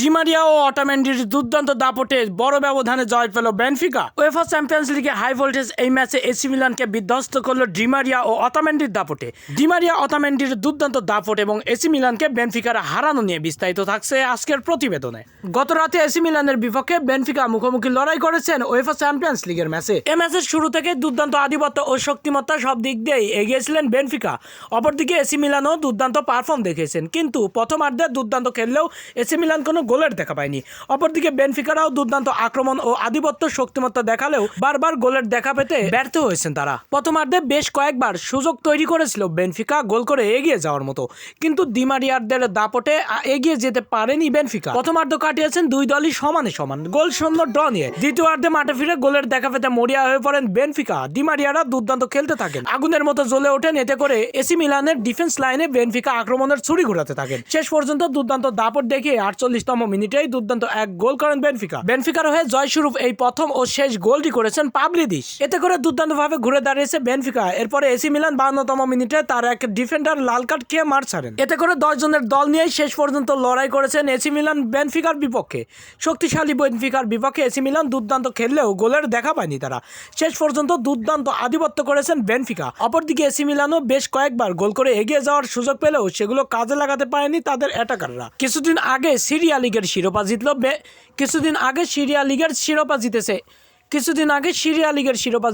Di Maria ও অটামেন্ডির দুর্দান্ত দাপটে বড় ব্যবধানে জয় পেল বেনফিকা। উয়েফা চ্যাম্পিয়ন্স লিগে হাই ভোল্টেজ এই ম্যাচে এসি মিলানকে বিধ্বস্ত করলো ডি মারিয়া ও অটামেন্ডির দাপটে। ডি মারিয়া অটামেন্ডির দুর্দান্ত দাপট এবং এসি মিলানকে বেনফিকার হারানো নিয়ে বিস্তারিত থাকছে আজকের প্রতিবেদনে। গত রাতে এসি মিলানের বিপক্ষে বেনফিকা মুখোমুখি লড়াই করেছেন উয়েফা চ্যাম্পিয়ন্স লিগের ম্যাচে। এই ম্যাচের শুরু থেকে দুর্দান্ত আধিপত্য ও শক্তিমত্তা সব দিক দিয়েই এগিয়েছিলেন বেনফিকা। অপরদিকে এসি মিলানও দুর্দান্ত পারফর্ম দেখিয়েছেন, কিন্তু প্রথমার্ধে দুর্দান্ত খেললেও এসি মিলান কোনো গোলের দেখা পায়নি। অপরদিকে বেনফিকারাও দুর্দান্ত আক্রমণ ও আধিপত্য শক্তিমত্তা দেখালেও বারবার গোলের দেখা পেতে ব্যর্থ হয়েছেন তারা। প্রথমার্ধে বেশ কয়েকবার সুযোগ তৈরি করেছিল বেনফিকা গোল করে এগিয়ে যাওয়ার মতো, কিন্তু ডি মারিয়ারদের দাপটে এগিয়ে যেতে পারেনি বেনফিকা। প্রথমার্ধ কাটিয়েছেন দুই দলই সমানে সমান, গোল শূন্য ড্র নিয়ে। দ্বিতীয়ার্ধে মাঠে ফিরে গোলের দেখা পেতে মরিয়া হয়ে পড়েন বেনফিকা। ডি মারিয়ারা দুর্দান্ত খেলতে থাকেন, আগুনের মতো জ্বলে ওঠেন। এতে করে এসি মিলানের ডিফেন্স লাইনে বেনফিকা আক্রমণের ছুরি ঘোরাতে থাকেন। শেষ পর্যন্ত দুর্দান্ত দাপট দেখিয়ে 48তম মিনিটেই দুর্দান্ত এক গোল করেন বেনফিকা। বেনফিকার হয়ে জয়স্বরূপ এই প্রথম ও শেষ গোলটি করেছেন পাবলিদিস। এতে করে দুর্দান্তভাবে ঘুরে দাঁড়িয়েছে বেনফিকা। এরপরে এসি মিলান 52তম মিনিটে তার এক ডিফেন্ডার লাল কার্ড খেয়ে মাঠ ছাড়েন। এতে করে 10 জনের দল নিয়ে শেষ পর্যন্ত লড়াই করেছেন এসি মিলান বেনফিকার বিপক্ষে। শক্তিশালী বেনফিকার বিপক্ষে এসি মিলান দুর্দান্ত খেললেও গোলের দেখা পায়নি তারা। শেষ পর্যন্ত দুর্দান্ত আধিপত্য করেছেন বেনফিকা। অপরদিকে এসি মিলানও বেশ কয়েকবার গোল করে এগিয়ে যাওয়ার সুযোগ পেলেও সেগুলো কাজে লাগাতে পারেনি তাদের অ্যাটাকাররা। কিছুদিন আগে সিরিয়া লিগের শিরোপা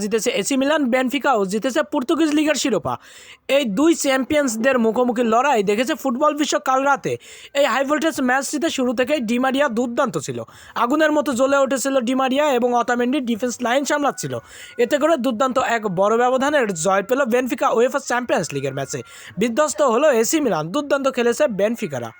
জিতেছে এসি মিলান। বেনফিকাও জিতেছে পর্তুগিজ লিগের শিরোপা। এই দুই চ্যাম্পিয়ন্সদের মুখোমুখি লড়াই দেখেছে ফুটবল বিশ্ব কাল রাতে। এই হাই ভোল্টেজ ম্যাচটিতে শুরু থেকেই ডি মারিয়া দুর্দান্ত ছিল, আগুনের মতো জ্বলে উঠেছিল ডি মারিয়া এবং অটামেন্ডি ডিফেন্স লাইন সামলাচ্ছিল। এতে করে দুর্দান্ত এক বড় ব্যবধানের জয় পেল বেনফিকা উয়েফা চ্যাম্পিয়ন্স লিগের ম্যাচে। বিধ্বস্ত হলো এসি মিলান, দুর্দান্ত খেলেছে বেনফিকারা।